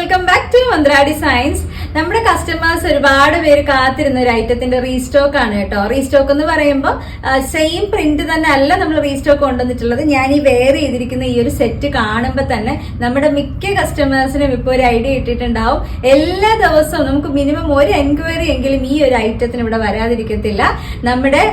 Welcome back to Mantradi science. നമ്മുടെ customers ഒരുപാട് പേര് കാത്തിരുന്ന ഒരു ഐറ്റത്തിന്റെ റീസ്റ്റോക്ക് ആണ് കേട്ടോ. റീസ്റ്റോക്ക് എന്ന് പറയുമ്പോൾ സെയിം പ്രിന്റ് തന്നെ അല്ല നമ്മൾ റീസ്റ്റോക്ക് കൊണ്ടുവന്നിട്ടുള്ളത്. ഞാൻ ഈ വെയർ ചെയ്തിരിക്കുന്ന ഈ ഒരു സെറ്റ് കാണുമ്പോൾ തന്നെ നമ്മുടെ മിക്ക കസ്റ്റമേഴ്സിനും ഇപ്പോൾ ഒരു ഐഡിയ ഇട്ടിട്ടുണ്ടാവും. എല്ലാ ദിവസവും നമുക്ക് മിനിമം ഒരു എൻക്വയറി എങ്കിലും ഈ ഒരു ഐറ്റത്തിന് ഇവിടെ വരാതിരിക്കത്തില്ല. നമ്മുടെ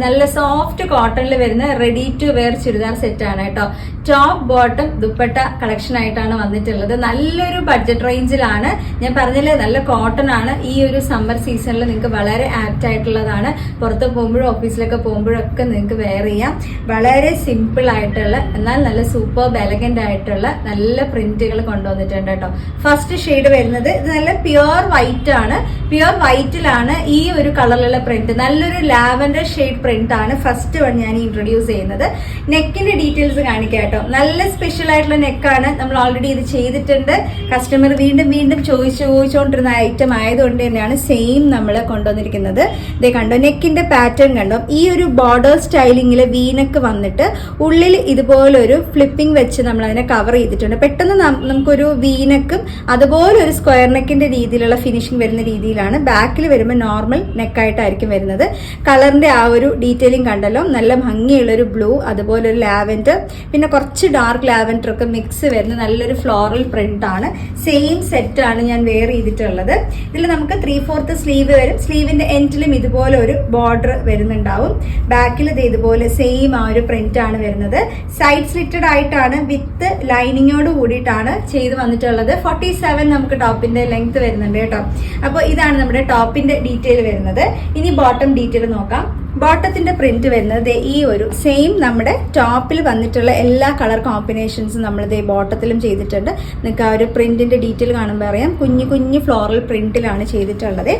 നല്ല സോഫ്റ്റ് കോട്ടണിൽ വരുന്ന ready to wear churidar set ആണ് കേട്ടോ. ടോപ്പ് ബോട്ടം ദുപ്പട്ട കളക്ഷൻ ആയിട്ടാണ് വന്നിട്ടുള്ളത്. നല്ലൊരു ബഡ്ജറ്റ് റേഞ്ചിലാണ്. ഞാൻ പറഞ്ഞില്ലേ, നല്ല കോട്ടൺ ആണ്. ഈ ഒരു സമ്മർ സീസണിൽ നിങ്ങൾക്ക് വളരെ ആപ്റ്റ് ആയിട്ടുള്ളതാണ്. പുറത്ത് പോകുമ്പോഴും ഓഫീസിലൊക്കെ പോകുമ്പോഴൊക്കെ നിങ്ങൾക്ക് വെയർ ചെയ്യാം. വളരെ സിമ്പിൾ ആയിട്ടുള്ള എന്നാൽ നല്ല സൂപ്പർ എലഗന്റ് ആയിട്ടുള്ള നല്ല പ്രിന്റുകൾ കൊണ്ടുവന്നിട്ടുണ്ട് കേട്ടോ. ഫസ്റ്റ് ഷെയ്ഡ് വരുന്നത് ഇത് നല്ല പ്യുവർ വൈറ്റ് ആണ്. പ്യുവർ വൈറ്റിലാണ് ഈ ഒരു കളറിലുള്ള പ്രിന്റ്. നല്ലൊരു ലാവൻഡർ ഷെയ്ഡ് പ്രിന്റ് ആണ് ഫസ്റ്റ് വൺ ഞാൻ ഇൻട്രൊഡ്യൂസ് ചെയ്യുന്നത്. നെക്കിന്റെ ഡീറ്റെയിൽസ് കാണിക്കാം കേട്ടോ. നല്ല സ്പെഷ്യൽ ആയിട്ടുള്ള നെക്കാണ്. നമ്മൾ ഓൾറെഡി ഇത് ചെയ്തിട്ടുണ്ട്. കസ്റ്റമർ വീണ്ടും വീണ്ടും ചോദിച്ചുകൊണ്ടിരുന്ന ഐറ്റം ആയതുകൊണ്ട് തന്നെയാണ് സെയിം നമ്മൾ കൊണ്ടുവന്നിരിക്കുന്നത്. ഇതേ കണ്ടോ, നെക്കിന്റെ പാറ്റേൺ കണ്ടോ. ഈ ഒരു ബോർഡർ സ്റ്റൈലിങ്ങിൽ വീനക്ക് വന്നിട്ട് ഉള്ളിൽ ഇതുപോലൊരു ഫ്ലിപ്പിംഗ് വെച്ച് നമ്മൾ അതിനെ കവർ ചെയ്തിട്ടുണ്ട്. പെട്ടെന്ന് നമുക്കൊരു വീനക്കും അതുപോലെ ഒരു സ്ക്വയർ നെക്കിന്റെ രീതിയിലുള്ള ഫിനിഷിംഗ് വരുന്ന രീതിയിലാണ്. ബാക്കിൽ വരുമ്പോൾ നോർമൽ നെക്കായിട്ടായിരിക്കും വരുന്നത്. കളറിന്റെ ആ ഒരു ഡീറ്റെയിലിംഗ് കണ്ടല്ലോ. നല്ല ഭംഗിയുള്ള ഒരു ബ്ലൂ, അതുപോലെ ഒരു ലാവൻഡർ, പിന്നെ കുറച്ച് ഡാർക്ക് ലാവൻഡർ ഒക്കെ മിക്സ് വരുന്ന നല്ലൊരു ഫ്ലോറൽ പ്രിന്റ് ആണ്. സെയിം സെറ്റ് ആണ് ഞാൻ വെയർ ചെയ്തിട്ടുള്ളത്. ഇതിൽ നമുക്ക് 3/4 സ്ലീവ് വരും. സ്ലീവിന്റെ എൻഡിലും ഇതുപോലെ ഒരു ബോർഡർ വരുന്നുണ്ടാവും. ബാക്കിൽ ഇത് ഇതുപോലെ സെയിം ആ ഒരു പ്രിന്റ് ആണ് വരുന്നത്. സൈഡ് സ്ലിറ്റഡ് ആയിട്ടാണ് വിത്ത് ലൈനിങ്ങോട് കൂടിയിട്ടാണ് ചെയ്ത് വന്നിട്ടുള്ളത്. 47 നമുക്ക് ടോപ്പിന്റെ ലെങ്ത് വരുന്നുണ്ട് കേട്ടോ. അപ്പോൾ ഇതാണ് നമ്മുടെ ടോപ്പിന്റെ ഡീറ്റെയിൽ വരുന്നത്. ഇനി ബോട്ടം ഡീറ്റെയിൽ നോക്കാം. ബോട്ടത്തിന്റെ പ്രിന്റ് വരുന്നത് ഈ ഒരു സെയിം നമ്മുടെ ടോപ്പിൽ വന്നിട്ടുള്ള എല്ലാ കളർ കോമ്പിനേഷൻസും നമ്മൾ ബോട്ടത്തിലും ചെയ്തിട്ടുണ്ട്. നിങ്ങൾക്ക് ആ ഒരു പ്രിന്റിന്റെ ഡീറ്റെയിൽ കാണുമ്പോൾ അറിയാം. കുഞ്ഞു കുഞ്ഞു ഫ്ലോറൽ പ്രിന്റിലാണ് ചെയ്തിട്ടുള്ളത്.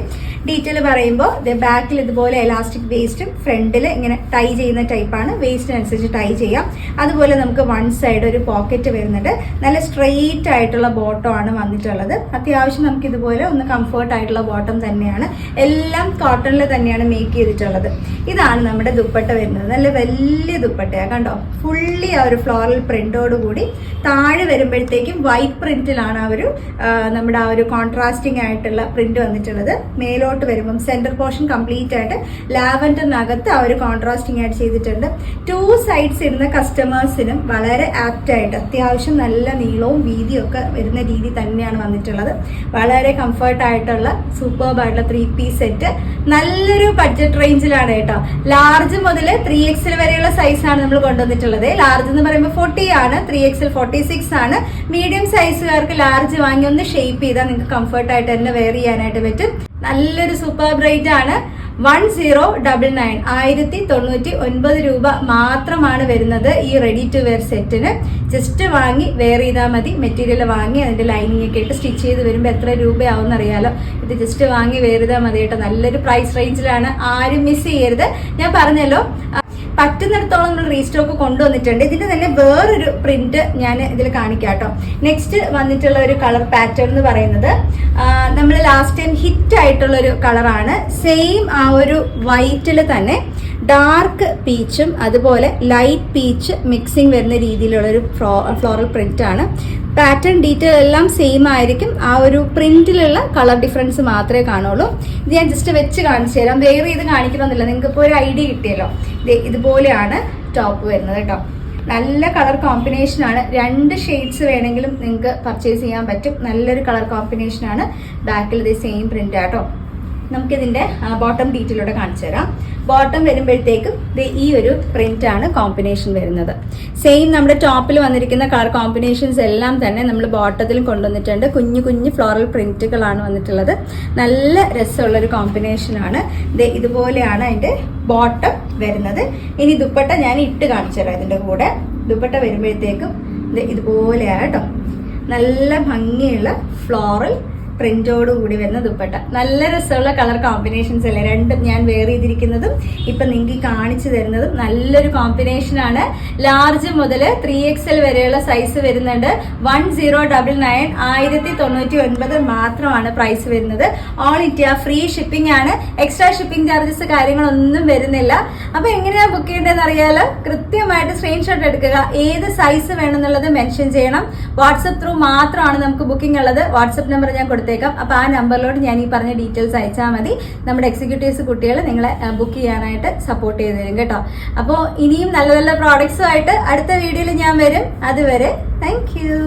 ഡീറ്റെയിൽ പറയുമ്പോൾ ബാക്കിൽ ഇതുപോലെ എലാസ്റ്റിക് വേസ്റ്റും ഫ്രണ്ടിൽ ഇങ്ങനെ ടൈ ചെയ്യുന്ന ടൈപ്പാണ്. വേസ്റ്റിനനുസരിച്ച് ടൈ ചെയ്യാം. അതുപോലെ നമുക്ക് വൺ സൈഡ് ഒരു പോക്കറ്റ് വരുന്നുണ്ട്. നല്ല സ്ട്രെയിറ്റ് ആയിട്ടുള്ള ബോട്ടം ആണ് വന്നിട്ടുള്ളത്. അത്യാവശ്യം നമുക്ക് ഇതുപോലെ ഒന്ന് കംഫർട്ട് ആയിട്ടുള്ള ബോട്ടം തന്നെയാണ്. എല്ലാം കോട്ടണിൽ തന്നെയാണ് മേക്ക് ചെയ്തിട്ടുള്ളത്. ഇതാണ് നമ്മുടെ ദുപ്പട്ട വരുന്നത്. നല്ല വലിയ ദുപ്പട്ടയാണ് കണ്ടോ. ഫുള്ളി ആ ഒരു ഫ്ലോറൽ പ്രിന്റോട് കൂടി താഴെ വരുമ്പോഴത്തേക്കും വൈറ്റ് പ്രിന്റിലാണ് നമ്മുടെ ആ ഒരു കോൺട്രാസ്റ്റിംഗ് ആയിട്ടുള്ള പ്രിന്റ് വന്നിട്ടുള്ളത്. മേലോട്ട് വരുമ്പം സെന്റർ പോർഷൻ കംപ്ലീറ്റ് ആയിട്ട് ലാവൻഡറിനകത്ത് ആ ഒരു കോൺട്രാസ്റ്റിംഗ് ആയിട്ട് ചെയ്തിട്ടുണ്ട്. 2 സൈഡ്സ് ഇടുന്ന കസ്റ്റമേഴ്സിനും വളരെ ആപ്റ്റ് ആയിട്ട് അത്യാവശ്യം നല്ല നീളവും വീതിയും ഒക്കെ വരുന്ന രീതി തന്നെയാണ് വന്നിട്ടുള്ളത്. വളരെ കംഫർട്ട് ആയിട്ടുള്ള സൂപ്പർബ് ആയിട്ടുള്ള 3 പീസ് സെറ്റ് നല്ലൊരു ബഡ്ജറ്റ് റേഞ്ചിലാണ് കേട്ടോ. ലാർജ് മുതൽ 3XL വരെയുള്ള സൈസാണ് നമ്മൾ കൊണ്ടുവന്നിട്ടുള്ളത്. ലാർജ് എന്ന് പറയുമ്പോൾ 40 ആണ്, 3XL 46 ആണ്. മീഡിയം സൈസുകാർക്ക് ലാർജ് വാങ്ങി ഒന്ന് ഷേപ്പ് ചെയ്താൽ നിങ്ങൾക്ക് കംഫർട്ട് ആയിട്ട് തന്നെ വെയർ ചെയ്യാനായിട്ട് പറ്റും. നല്ലൊരു സൂപ്പർ ബ്രൈറ്റ് ആണ്. 1099 1099 രൂപ മാത്രമാണ് വരുന്നത് ഈ റെഡി ടു വെയർ സെറ്റിന്. ജസ്റ്റ് വാങ്ങി വെയർ ചെയ്താൽ മതി. മെറ്റീരിയൽ വാങ്ങി അതിന്റെ ലൈനിങ് ഒക്കെ ഇട്ട് സ്റ്റിച്ച് ചെയ്ത് വരുമ്പോൾ എത്ര രൂപയാവും അറിയാലോ. ഇത് ജസ്റ്റ് വാങ്ങി വെയർ ചെയ്താൽ മതി കേട്ടോ. നല്ലൊരു പ്രൈസ് റേഞ്ചിലാണ്. ആരും മിസ് ചെയ്യരുത്. ഞാൻ പറഞ്ഞല്ലോ, പറ്റുന്നിടത്തോളം നമ്മൾ റീസ്റ്റോക്ക് കൊണ്ടുവന്നിട്ടുണ്ട്. ഇതിന്റെ തന്നെ വേറൊരു പ്രിന്റ് ഞാൻ ഇതിൽ കാണിക്കാം കേട്ടോ. നെക്സ്റ്റ് വന്നിട്ടുള്ള ഒരു കളർ പാറ്റേൺ എന്ന് പറയുന്നത് നമ്മൾ ലാസ്റ്റ് ടൈം ഹിറ്റ് ആയിട്ടുള്ള ഒരു കളറാണ്. സെയിം ആ ഒരു വൈറ്റിൽ തന്നെ ഡാർക്ക് പീച്ചും അതുപോലെ ലൈറ്റ് പീച്ച് മിക്സിങ് വരുന്ന രീതിയിലുള്ള ഒരു ഫ്ലോറൽ പ്രിന്റ് ആണ്. പാറ്റേൺ ഡീറ്റെയിൽ എല്ലാം സെയിം ആയിരിക്കും. ആ ഒരു പ്രിന്റിലുള്ള കളർ ഡിഫറൻസ് മാത്രമേ കാണുള്ളൂ. ഇത് ഞാൻ ജസ്റ്റ് വെച്ച് കാണിച്ചു തരാം. വേറെ ഇത് കാണിക്കണമെന്നില്ല, നിങ്ങൾക്ക് ഇപ്പോൾ ഒരു ഐഡിയ കിട്ടിയല്ലോ. ഇതുപോലെയാണ് ടോപ്പ് വരുന്നത് കേട്ടോ. നല്ല കളർ കോമ്പിനേഷൻ ആണ്. 2 ഷെയ്ഡ്സ് വേണമെങ്കിലും നിങ്ങൾക്ക് പർച്ചേസ് ചെയ്യാൻ പറ്റും. നല്ലൊരു കളർ കോമ്പിനേഷൻ ആണ്. ബാക്കിൽ ഇത് സെയിം പ്രിന്റ് ആട്ടോ. നമുക്കിതിന്റെ ബോട്ടം ഡീറ്റെയിലൂടെ കാണിച്ചു തരാം. ബോട്ടം വരുമ്പോഴത്തേക്കും ഈ ഒരു പ്രിന്റ് ആണ് കോമ്പിനേഷൻ വരുന്നത്. സെയിം നമ്മുടെ ടോപ്പിൽ വന്നിരിക്കുന്ന കളർ കോമ്പിനേഷൻസ് എല്ലാം തന്നെ നമ്മൾ ബോട്ടത്തിലും കൊണ്ടുവന്നിട്ടുണ്ട്. കുഞ്ഞു കുഞ്ഞു ഫ്ലോറൽ പ്രിന്റുകളാണ് വന്നിട്ടുള്ളത്. നല്ല രസമുള്ളൊരു കോമ്പിനേഷൻ ആണ്. ഇതുപോലെയാണ് അതിന്റെ ബോട്ടം വരുന്നത്. ഇനി ദുപ്പട്ട ഞാൻ ഇട്ട് കാണിച്ചു തരാം. ഇതിന്റെ കൂടെ ദുപ്പട്ട വരുമ്പോഴത്തേക്കും ഇതുപോലെയാണ് കേട്ടോ. നല്ല ഭംഗിയുള്ള ഫ്ലോറൽ പ്രിന്റോട് കൂടി വരുന്ന ദുപ്പട്ട. നല്ല രസമുള്ള കളർ കോമ്പിനേഷൻസ് അല്ലേ, രണ്ടും ഞാൻ വെയർ ചെയ്തിരിക്കുന്നതും ഇപ്പൊ നിങ്ങൾക്ക് കാണിച്ചു തരുന്നതും നല്ലൊരു കോമ്പിനേഷൻ ആണ്. ലാർജ് മുതൽ 3XL വരെയുള്ള സൈസ് വരുന്നുണ്ട്. 1099 1099 മാത്രമാണ് പ്രൈസ് വരുന്നത്. ഓൾ ഇന്ത്യ ഫ്രീ ഷിപ്പിംഗ് ആണ്. എക്സ്ട്രാ ഷിപ്പിംഗ് ചാർജസ് കാര്യങ്ങളൊന്നും വരുന്നില്ല. അപ്പൊ എങ്ങനെയാ ബുക്ക് ചെയ്യേണ്ടതെന്ന് അറിയാലോ, കൃത്യമായിട്ട് സ്ക്രീൻഷോട്ട് എടുക്കുക. ഏത് സൈസ് വേണമെന്നുള്ളത് മെൻഷൻ ചെയ്യണം. വാട്സപ്പ് ത്രൂ മാത്രമാണ് നമുക്ക് ബുക്കിംഗ് ഉള്ളത്. വാട്സപ്പ് നമ്പർ ഞാൻ കൊടുത്തേക്കാം. അപ്പൊ ആ നമ്പറിലോട്ട് ഞാൻ ഈ പറഞ്ഞ ഡീറ്റെയിൽസ് അയച്ചാൽ മതി. നമ്മുടെ എക്സിക്യൂട്ടീവ്സ് കുട്ടികൾ നിങ്ങളെ ബുക്ക് ചെയ്യാനായിട്ട് സപ്പോർട്ട് ചെയ്ത് തരും കേട്ടോ. അപ്പോൾ ഇനിയും നല്ല നല്ല പ്രോഡക്ട്സുമായിട്ട് അടുത്ത വീഡിയോയിൽ ഞാൻ വരും. അതുവരെ താങ്ക് യു.